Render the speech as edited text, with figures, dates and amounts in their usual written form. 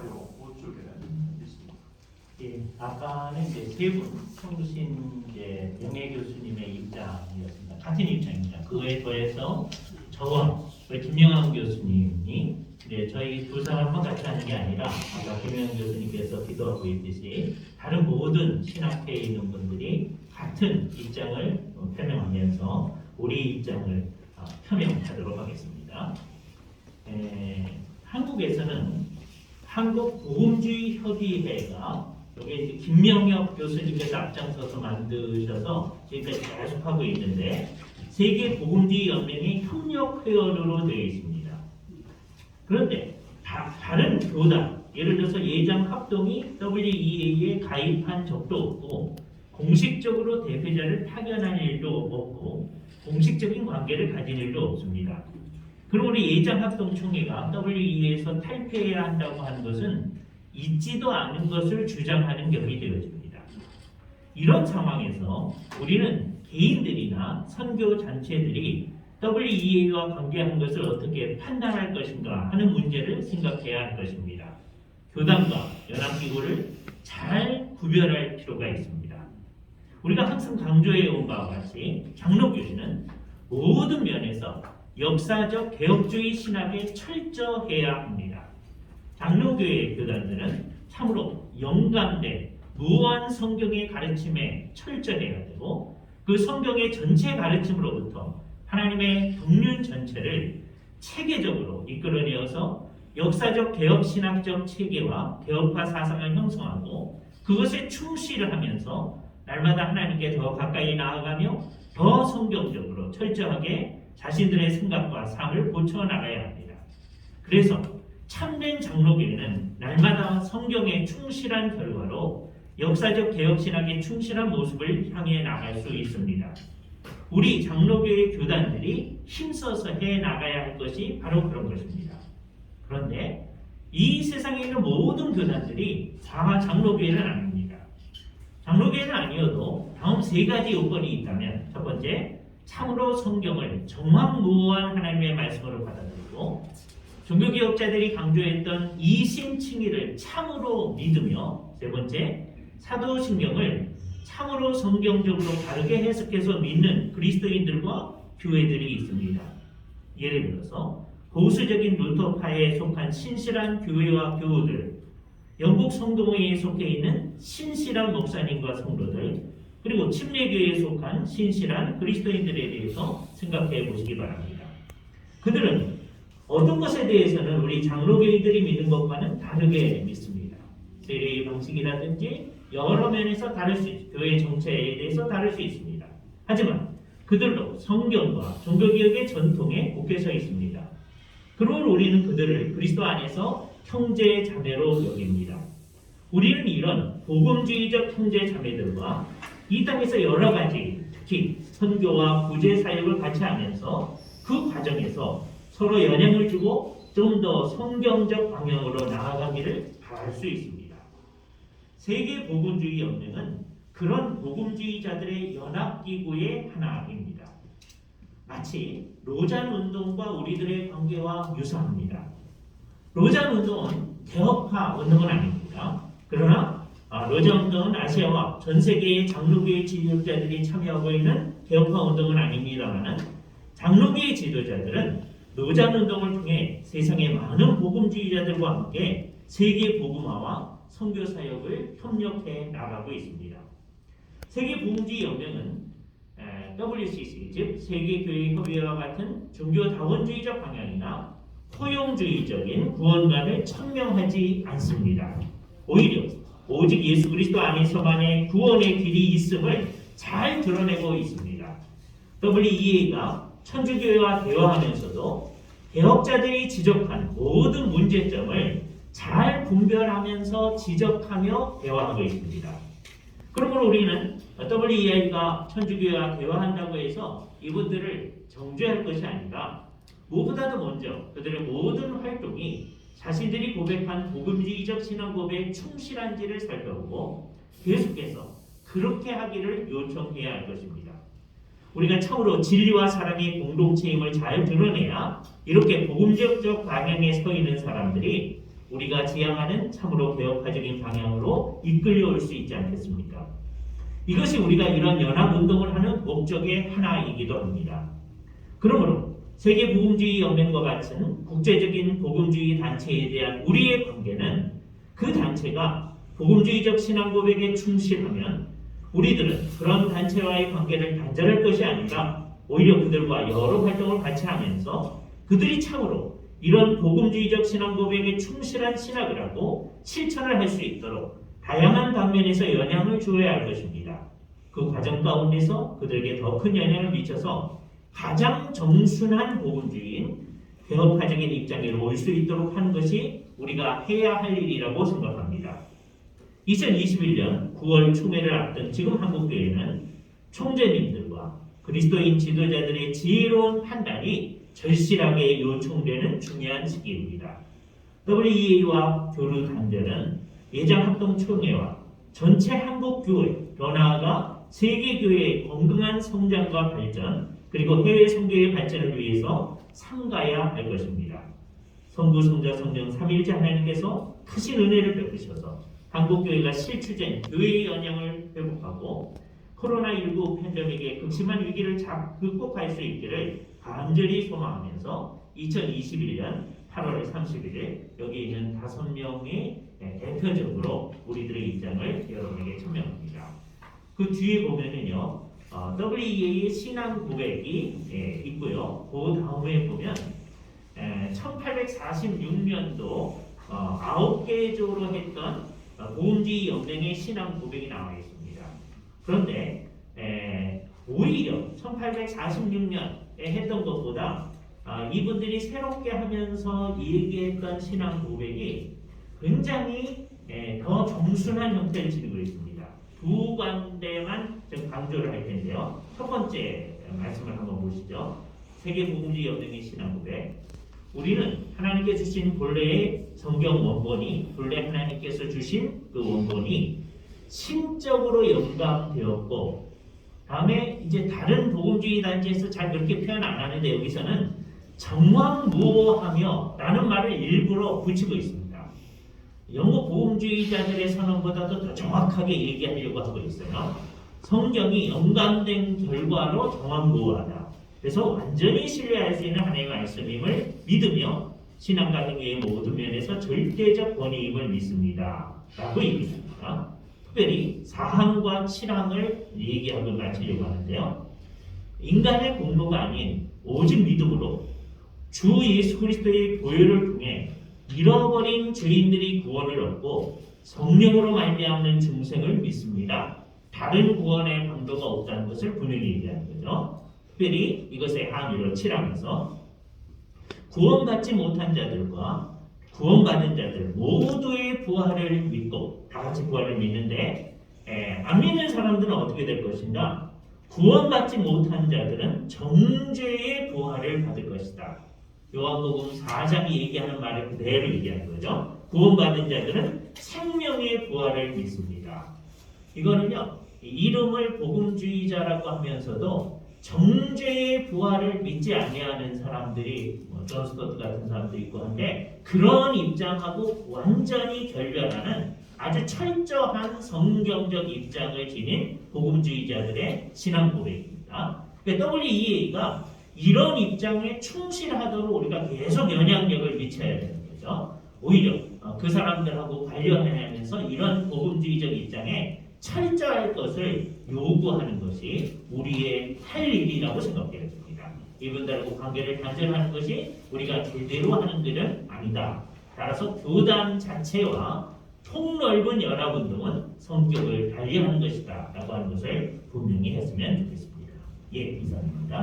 자료 5쪽에 있습니다. 예, 아까는 이제 세 분 청주신 이제 명예 교수님의 입장이었습니다. 같은 입장입니다. 그거에 더해서 저와 김영환 교수님이 저희 두 사람만 같이 하는 게 아니라 아까 김영환 교수님께서 기도하고 있듯이 다른 모든 신학회에 있는 분들이 같은 입장을 표명하면서 우리 입장을 표명하도록 하겠습니다. 한국에서는 한국복음주의협의회가 여기 이제 김명혁 교수님께서 앞장서서 만드셔서 지금까지 계속 하고 있는데 세계복음주의연맹의 협력회원으로 되어 있습니다. 그런데 다른 교단, 예를 들어서 예장합동이 WEA에 가입한 적도 없고 공식적으로 대표자를 파견할 일도 없고 공식적인 관계를 가진 일도 없습니다. 그리고 우리 예장합동총회가 WEA에서 탈퇴해야 한다고 하는 것은 있지도 않은 것을 주장하는 격이 되어집니다. 이런 상황에서 우리는 개인들이나 선교 단체들이 WEA와 관계한 것을 어떻게 판단할 것인가 하는 문제를 생각해야 할 것입니다. 교단과 연합기구를 잘 구별할 필요가 있습니다. 우리가 항상 강조해 온 바와 같이 장로교회는 모든 면에서 역사적 개혁주의 신학에 철저해야 합니다. 장로교회 교단들은 참으로 영감된 무한 성경의 가르침에 철저해야 되고 그 성경의 전체 가르침으로부터 하나님의 경륜 전체를 체계적으로 이끌어내어서 역사적 개혁신학적 체계와 개혁화 사상을 형성하고 그것에 충실을 하면서 날마다 하나님께 더 가까이 나아가며 더 성경적으로 철저하게 자신들의 생각과 삶을 고쳐나가야 합니다. 그래서 참된 장로교회는 날마다 성경에 충실한 결과로 역사적 개혁신학에 충실한 모습을 향해 나갈 수 있습니다. 우리 장로교회 교단들이 힘써서 해나가야 할 것이 바로 그런 것입니다. 그런데 이 세상에 있는 모든 교단들이 다 장로교회는 아닙니다. 장로교회는 아니어도 다음 세 가지 요건이 있다면 첫 번째, 참으로 성경을 정확무한 하나님의 말씀으로 받아들이고 종교개혁자들이 강조했던 이심칭의를 참으로 믿으며 세 번째, 사도신경을 참으로 성경적으로 바르게 해석해서 믿는 그리스도인들과 교회들이 있습니다. 예를 들어서 보수적인 루터파에 속한 신실한 교회와 교우들, 영국 성도회에 속해 있는 신실한 목사님과 성도들, 그리고 침례교회에 속한 신실한 그리스도인들에 대해서 생각해 보시기 바랍니다. 그들은 어떤 것에 대해서는 우리 장로교인들이 믿는 것과는 다르게 믿습니다. 세례의 방식이라든지 여러 면에서 다를 수 있습니다. 교회 정체에 대해서 다를 수 있습니다. 하지만 그들도 성경과 종교개혁의 전통에 굳게 서 있습니다. 그러므로 우리는 그들을 그리스도 안에서 형제 자매로 여깁니다. 우리는 이런 복음주의적 형제 자매들과 이 땅에서 여러 가지 특히 선교와 구제 사역을 같이 하면서 그 과정에서 서로 영향을 주고 좀 더 성경적 방향으로 나아가기를 바랄 수 있습니다. 세계 복음주의 연맹은 그런 복음주의자들의 연합기구의 하나입니다. 마치 로잔 운동과 우리들의 관계와 유사합니다. 로잔 운동은 개혁파 운동은 아닙니다. 그러나 로잔 운동은 아시아와 전 세계의 장로교회 지도자들이 참여하고 있는 개혁파 운동은 아닙니다만 장로교회 지도자들은 로잔 운동을 통해 세상의 많은 복음주의자들과 함께 세계 복음화와 선교 사역을 협력해 나가고 있습니다. 세계 복음주의 연맹은 WCC 즉 세계교회협의회와 같은 종교다원주의적 방향이나 포용주의적인 구원관을 천명하지 않습니다. 오히려 오직 예수 그리스도 안에서만의 구원의 길이 있음을 잘 드러내고 있습니다. WEA가 천주교회와 대화하면서도 개혁자들이 지적한 모든 문제점을 잘 분별하면서 지적하며 대화하고 있습니다. 그러므로 우리는 WEA가 천주교회와 대화한다고 해서 이분들을 정죄할 것이 아니라 무엇보다도 먼저 그들의 모든 활동이 자신들이 고백한 복음주의적 신앙 고백에 충실한지를 살펴보고 계속해서 그렇게 하기를 요청해야 할 것입니다. 우리가 참으로 진리와 사랑의 공동체임을 잘 드러내야 이렇게 복음적 방향에 서 있는 사람들이 우리가 지향하는 참으로 개혁파적인 방향으로 이끌려올 수 있지 않겠습니까? 이것이 우리가 이런 연합운동을 하는 목적의 하나이기도 합니다. 그러므로 세계복음주의 연맹과 같은 국제적인 복음주의 단체에 대한 우리의 관계는 그 단체가 복음주의적 신앙 고백에 충실하면 우리들은 그런 단체와의 관계를 단절할 것이 아니라 오히려 그들과 여러 활동을 같이 하면서 그들이 참으로 이런 복음주의적 신앙 고백에 충실한 신학을 하고 실천을 할 수 있도록 다양한 방면에서 영향을 주어야 할 것입니다. 그 과정 가운데서 그들에게 더 큰 영향을 미쳐서 가장 정순한 복음주의인 개혁파적인 입장에 올 수 있도록 하는 것이 우리가 해야 할 일이라고 생각합니다. 2021년 9월 총회를 앞둔 지금 한국교회는 총재님들과 그리스도인 지도자들의 지혜로운 판단이 절실하게 요청되는 중요한 시기입니다. WEA와 교류 단절은 예장합동총회와 전체 한국교회, 더 나아가 세계교회의 건강한 성장과 발전, 그리고 해외 선교의 발전을 위해서 삼가야 할 것입니다. 성부, 성자, 성령 삼위일체 하나님께서 크신 은혜를 베푸셔서 한국교회가 실추된 교회의 영향을 회복하고 코로나19 팬데믹의 극심한 위기를 극복할 수 있기를 간절히 소망하면서 2021년 8월 31일 여기 있는 5명이 대표적으로 우리들의 입장을 여러분에게 천명합니다. 그 뒤에 보면은요, WEA의 신앙 고백이 있고요. 그 다음에 보면 1846년도 9개 조로 했던 복음주의 연맹의 신앙 고백이 나와 있습니다. 그런데 오히려 1846년에 했던 것보다 이분들이 새롭게 하면서 얘기했던 신앙 고백이 굉장히 더 정순한 형태를 지니고 있습니다. 두 관대만 좀 강조를 할 텐데요. 첫 번째 말씀을 한번 보시죠. 세계복음주의 연맹의 신앙 고백. 우리는 하나님께 주신 본래의 성경 원본이, 본래 하나님께서 주신 그 원본이 신적으로 영감되었고, 다음에 이제 다른 복음주의 단체에서 잘 그렇게 표현 안 하는데 여기서는 정황무오하며 라는 말을 일부러 붙이고 있습니다. 영국 복음주의자들의 선언보다도 더 정확하게 얘기하려고 하고 있어요. 성경이 영감된 결과로 정황무오하다. 그래서 완전히 신뢰할 수 있는 하나님의 말씀임을 믿으며 신앙과 행위의 모든 면에서 절대적 권위임을 믿습니다. 라고 얘기합니다. 특별히 4항과 7항을 얘기하고 마치려고 하는데요. 인간의 공로가 아닌 오직 믿음으로 주 예수 그리스도의 보혈을 통해 잃어버린 죄인들이 구원을 얻고 성령으로 말미암는 중생을 믿습니다. 다른 구원의 방도가 없다는 것을 분명히 얘기하는 거죠. 특별히 이것의 항의로 7항에서 구원받지 못한 자들과 구원받은 자들 모두의 부활을 믿고, 다 같이 부활을 믿는데 안 믿는 사람들은 어떻게 될 것인가? 구원받지 못한 자들은 정죄의 부활을 받을 것이다. 요한복음 4장이 얘기하는 말을 그대로 얘기하는 거죠. 구원받은 자들은 생명의 부활을 믿습니다. 이거는요, 이름을 복음주의자라고 하면서도 정죄의 부활을 믿지 아니하는 사람들이 존 스코트 같은 사람도 있고 한데, 그런 입장하고 완전히 결별하는 아주 철저한 성경적 입장을 지닌 복음주의자들의 신앙 고백입니다. 그러니까 WEA가 이런 입장에 충실하도록 우리가 계속 영향력을 미쳐야 되는 거죠. 오히려 그 사람들하고 관련하면서 이런 복음주의적 입장에 철저할 것을 요구하는 것이 우리의 할 일이라고 생각해야 됩니다. 이분들하고 관계를 단절하는 것이 우리가 제대로 하는 일은 아니다. 따라서 교단 자체와 폭넓은 연합운동은 성격을 달리하는 것이다 라고 하는 것을 분명히 했으면 좋겠습니다. 예, 이상입니다.